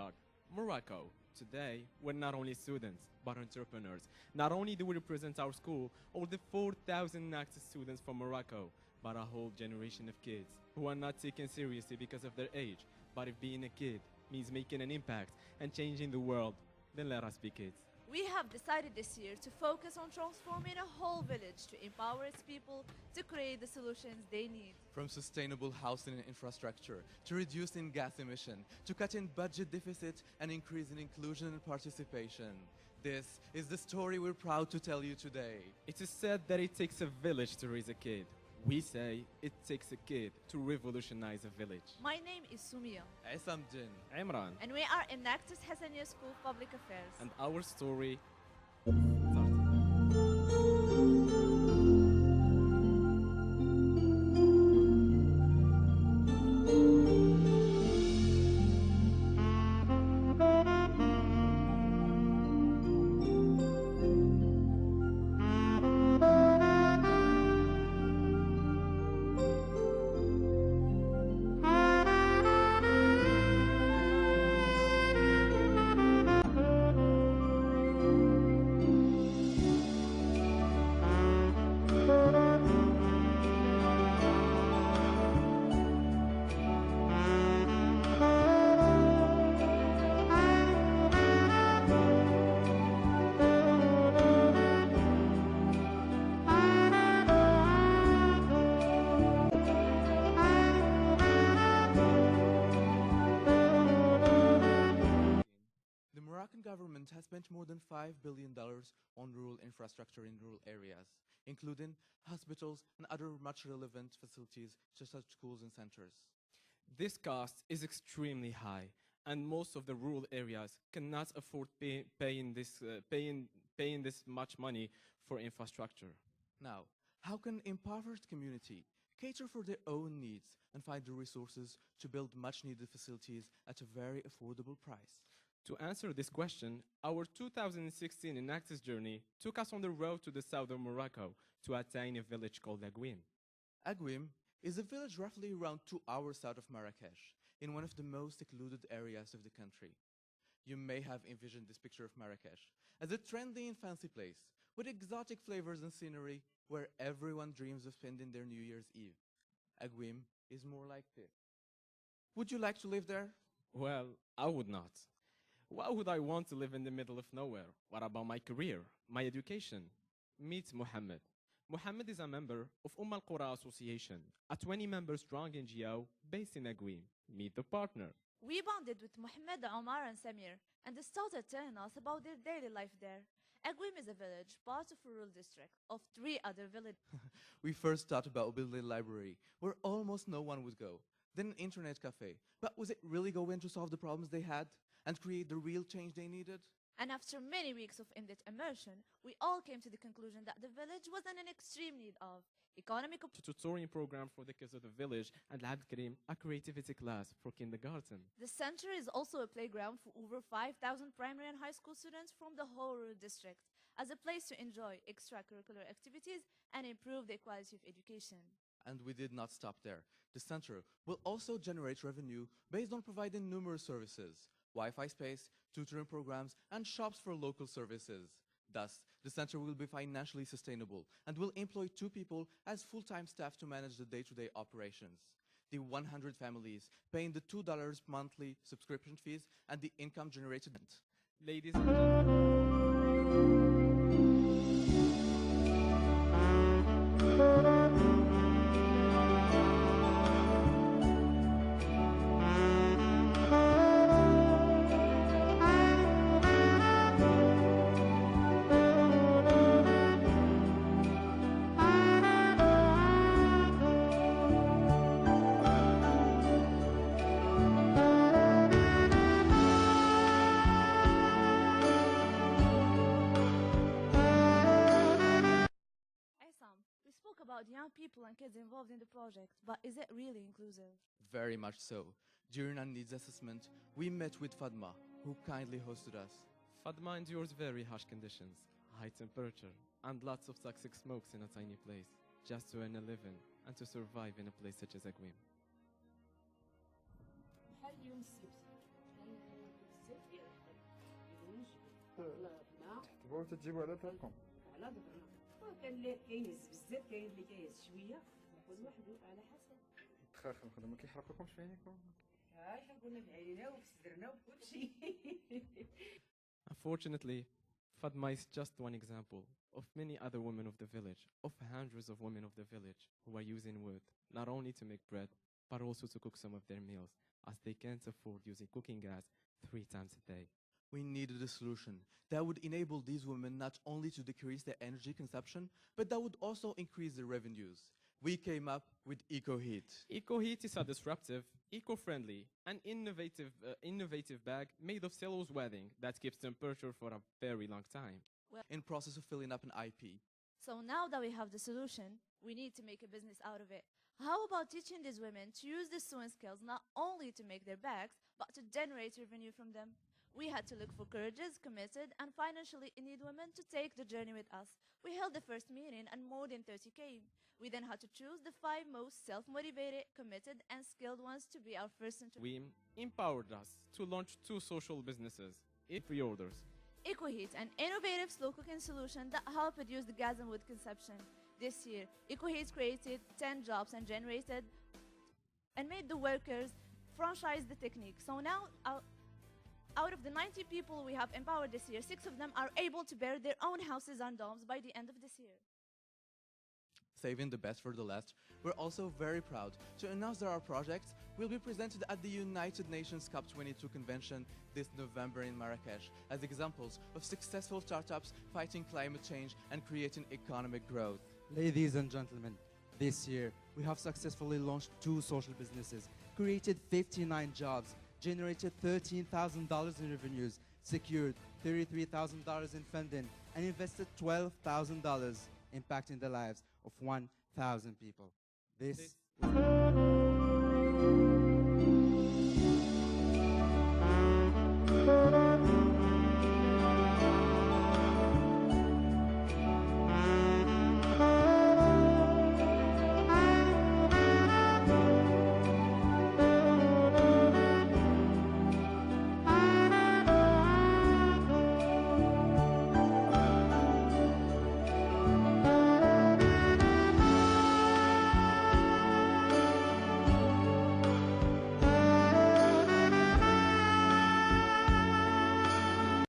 are Morocco. Today, we're not only students, but entrepreneurs. Not only do we represent our school, all the 4,000 Enactus students from Morocco, but a whole generation of kids who are not taken seriously because of their age. But if being a kid means making an impact and changing the world, then let us be kids. We have decided this year to focus on transforming a whole village to empower its people to create the solutions they need. From sustainable housing and infrastructure, to reducing gas emission, to cutting budget deficit and increasing inclusion and participation. This is the story we're proud to tell you today. It is said that it takes a village to raise a kid. We say it takes a kid to revolutionize a village. My name is Sumia. Isamdin. Imran. And we are Enactus Hassaniya School of Public Affairs. And our story government has spent more than $5 billion on rural infrastructure in rural areas, including hospitals and other much relevant facilities such as schools and centers. This cost is extremely high, and most of the rural areas cannot afford paying this much money for infrastructure. Now, how can impoverished community cater for their own needs and find the resources to build much-needed facilities at a very affordable price? To answer this question, our 2016 Enactus journey took us on the road to the southern Morocco to a tiny village called Agouim. Agouim is a village roughly around 2 hours south of Marrakesh, in one of the most secluded areas of the country. You may have envisioned this picture of Marrakesh as a trendy and fancy place with exotic flavors and scenery where everyone dreams of spending their New Year's Eve. Agouim is more like this. Would you like to live there? Well, I would not. Why would I want to live in the middle of nowhere? What about my career, my education? Meet Mohammed. Mohammed is a member of Alqora Association, a 20-member strong NGO based in Agouim. Meet the partner. We bonded with Mohammed, Omar, and Samir, and they started telling us about their daily life there. Agouim is a village, part of a rural district, of 3 other villages. We first thought about building a library, where almost no one would go. Then an internet cafe. But was it really going to solve the problems they had and create the real change they needed? And after many weeks of in-depth immersion, we all came to the conclusion that the village was in an extreme need of economic tutoring program for the kids of the village, and Karim, a creativity class for kindergarten. The center is also a playground for over 5,000 primary and high school students from the whole rural district, as a place to enjoy extracurricular activities and improve the quality of education. And we did not stop there. The center will also generate revenue based on providing numerous services: Wi-Fi space, tutoring programs, and shops for local services. Thus, the center will be financially sustainable and will employ 2 people as full-time staff to manage the day-to-day operations. The 100 families paying the $2 monthly subscription fees and the income generated. Ladies and gentlemen. About young people and kids involved in the project, but is it really inclusive? Very much so. During our needs assessment, we met with Fadma, who kindly hosted us. Fadma endures very harsh conditions, high temperature, and lots of toxic smokes in a tiny place, just to earn a living and to survive in a place such as Agouim. تحتبوا وتجيبوا على داركم. على ظهرنا وكان اللي كيهز بزاف كاين اللي كيهز شويه كل واحد على حسب تخاخ الخدمه ما كيحرقكمش في عينيكم. حرقونا في عينينا وفي صدرنا وفي كل شيء. Unfortunately, Fatma is just one example of many other women of the village, of hundreds of women of the village who are using wood, not only to make bread, but also to cook some of their meals, as they can't afford using cooking gas 3 times a day. We needed a solution that would enable these women not only to decrease their energy consumption, but that would also increase their revenues. We came up with EcoHeat. EcoHeat is a disruptive, eco-friendly, and innovative bag made of cellulose webbing that keeps temperature for a very long time. In process of filling up an IP. So now that we have the solution, we need to make a business out of it. How about teaching these women to use the sewing skills not only to make their bags, but to generate revenue from them? We had to look for courageous, committed, and financially in need women to take the journey with us. We held the first meeting and more than 30 came. We then had to choose the 5 most self-motivated, committed, and skilled ones to be our first Agouim empowered us to launch 2 social businesses, pre-orders. EcoHeat, an innovative slow cooking solution that helped reduce the gas and wood consumption. This year, EcoHeat created 10 jobs and generated and made the workers franchise the technique. So now, out of the 90 people we have empowered this year, 6 of them are able to build their own houses and domes by the end of this year. Saving the best for the last, we're also very proud to announce that our projects will be presented at the United Nations COP22 convention this November in Marrakesh as examples of successful startups fighting climate change and creating economic growth. Ladies and gentlemen, this year we have successfully launched 2 social businesses, created 59 jobs, generated $13,000 in revenues, secured $33,000 in funding, and invested $12,000, impacting the lives of 1,000 people. This